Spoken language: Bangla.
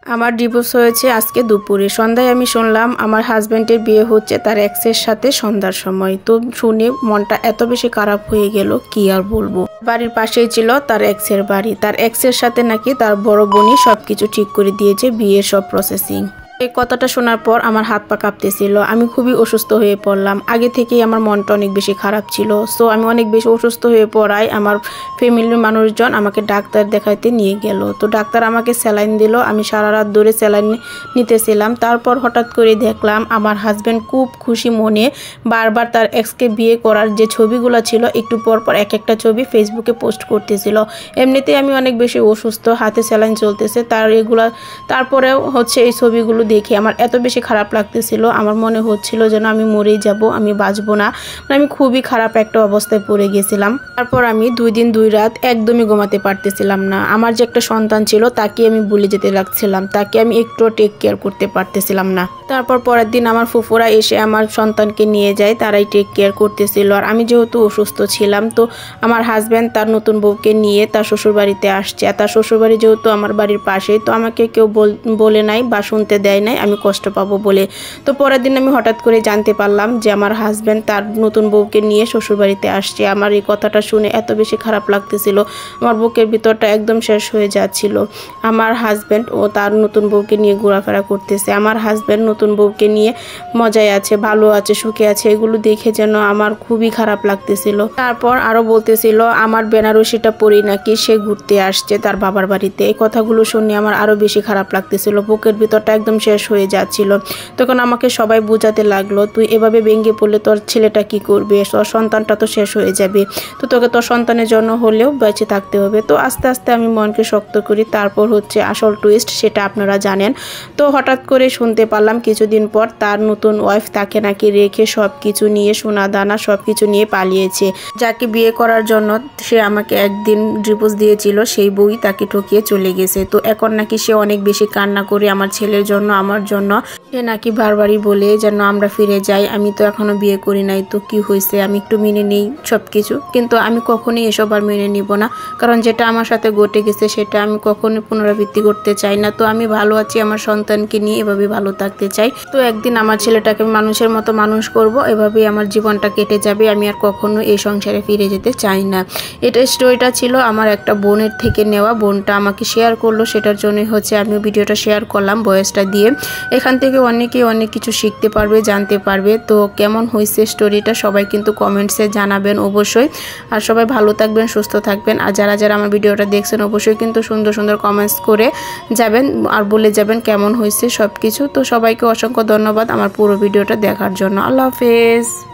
আমার ডিভোর্স হয়েছে আজকে দুপুরে। সন্ধ্যায় আমি শুনলাম আমার হাজব্যান্ডের বিয়ে হচ্ছে তার এক্সের সাথে সন্ধ্যার সময়। তো শুনে মনটা এত বেশি খারাপ হয়ে গেল কি আর বলবো। বাড়ির পাশেই ছিল তার এক্সের বাড়ি। তার এক্সের সাথে নাকি তার বড় বোনই সবকিছু ঠিক করে দিয়েছে, বিয়ের সব প্রসেসিং। এই কথাটা শোনার পর আমার হাত পা কাঁপতেছিল। আমি খুবই অসুস্থ হয়ে পড়লাম। আগে থেকেই আমার মনটা অনেক বেশি খারাপ ছিল। সো আমি অনেক বেশি অসুস্থ হয়ে পড়ায় আমার ফ্যামিলির মানুষজন আমাকে ডাক্তার দেখাইতে নিয়ে গেল। তো ডাক্তার আমাকে স্যালাইন দিল। আমি সারা রাত ধরে স্যালাইন নিতেছিলাম। তারপর হঠাৎ করে দেখলাম আমার হাজব্যান্ড খুব খুশি মনে বারবার তার এক্সকে বিয়ে করার যে ছবিগুলো ছিল একটু পর পর এক একটা ছবি ফেসবুকে পোস্ট করতেছিল। এমনিতেই আমি অনেক বেশি অসুস্থ, হাতে স্যালাইন চলতেছে, তারপরেও হচ্ছে এই ছবিগুলো দেখে আমার এত বেশি খারাপ লাগতেছিল। আমার মনে হচ্ছিল যেন আমি মরেই যাব, আমি বাঁচবো না। আমি খুবই খারাপ একটা অবস্থায় পড়ে গেছিলাম। তারপর আমি 2 দিন 2 রাত একদমই ঘুমাতে পারতেছিলাম না। আমার যে একটা সন্তান ছিল তাকে আমি ভুলে যেতে লাগছিলাম, তাকে আমি একটু টেক কেয়ার করতে পারতেছিলাম না। তারপর পরের দিন আমার ফুফুরা এসে আমার সন্তানকে নিয়ে যায়, তারাই টেক কেয়ার করতেছিল। আর আমি যেহেতু অসুস্থ ছিলাম, তো আমার হাজব্যান্ড তার নতুন বউকে নিয়ে তার শ্বশুরবাড়িতে আসছে। আর তার শ্বশুরবাড়ি যেহেতু আমার বাড়ির পাশেই, তো আমাকে কেউ বলে নাই বা শুনতে দেয় নাই আমি কষ্ট পাবো বলে। তো পরের দিন আমি হঠাৎ করে জানতে পারলাম যে আমার হাজব্যান্ড তার নতুন বউকে নিয়ে শ্বশুরবাড়িতে আসছে। আমার এই কথাটা শুনে এত বেশি খারাপ লাগতেছিল, আমার বুকের ভিতরটা একদম শেষ হয়ে যাচ্ছিল। আমার হাজব্যান্ড ও তার নতুন বউকে নিয়ে ঘোরাফেরা করতেছে, আমার হাজব্যান্ড নতুন বউকে নিয়ে মজায় আছে, ভালো আছে, সুখে আছে, এগুলো দেখে যেন আমার খুবই খারাপ লাগতেছিল। তারপর আরো বলতেছিল আমার বেনারসিটা পরি নাকি সে ঘুরতে আসছে তার বাবার বাড়িতে। এই কথাগুলো শুনে আমার আরো বেশি খারাপ লাগতেছিল, বুকের ভিতরটা একদম শেষ হয়ে যাচ্ছিল। তখন আমাকে সবাই বোঝাতে লাগলো, তুই এভাবে ভেঙে পড়লে তোর ছেলেটা কি করবে, তোর সন্তানটা তো শেষ হয়ে যাবে, তো তোকে তোর সন্তানের জন্য হলেও বেঁচে থাকতে হবে। তো আস্তে আস্তে আমি মনকে শক্ত করি। তারপর হচ্ছে আসল টুইস্ট, সেটা আপনারা জানেন। তো হঠাৎ করে শুনতে পারলাম কিছুদিন পর তার নতুন ওয়াইফ তাকে নাকি রেখে সব কিছু নিয়ে, সোনা দানা সব কিছু নিয়ে পালিয়েছে। যাকে বিয়ে করার জন্য সে আমাকে একদিন ডিভোর্স দিয়েছিল, সেই বই তাকে ঠকিয়ে চলে গেছে। তো এখন নাকি সে অনেক বেশি কান্না করে আমার ছেলের জন্য, আমার জন্য। সে নাকি বারবারই বলে যেন আমরা ফিরে যাই। আমি তো এখনো বিয়ে করি নাই, তো কি হয়েছে, আমি একটু মেনে নেই সব কিছু। কিন্তু আমি কখনোই এসব আর মেনে নিব না, কারণ যেটা আমার সাথে ঘটে গেছে সেটা আমি কখনোই পুনরাবৃত্তি করতে চাই না। তো আমি ভালো আছি, আমার সন্তানকে নিয়ে এভাবে ভালো থাকতে চাই। তো একদিন আমার ছেলেটাকে মানুষের মতো মানুষ করব, এভাবেই আমার জীবনটা কেটে যাবে। আমি আর কখনো এই সংসারে ফিরে যেতে চাই না। এটা স্টোরিটা ছিল আমার একটা বোনের থেকে নেওয়া, বোনটা আমাকে শেয়ার করলো, সেটার জন্যই হচ্ছে আমি ভিডিওটা শেয়ার করলাম ভয়েসটা দিয়ে। এখান থেকে অনেকেই অনেক কিছু শিখতে পারবে, জানতে পারবে। তো কেমন হয়েছে স্টোরিটা সবাই কিন্তু কমেন্টসে জানাবেন অবশ্যই। আর সবাই ভালো থাকবেন, সুস্থ থাকবেন। আর যারা যারা আমার ভিডিওটা দেখছেন অবশ্যই কিন্তু সুন্দর সুন্দর কমেন্টস করে যাবেন আর বলে যাবেন কেমন হয়েছে সব কিছু। তো সবাইকে অসংখ্য ধন্যবাদ আমার পুরো ভিডিওটা দেখার জন্য। আল্লাহ হাফেজ।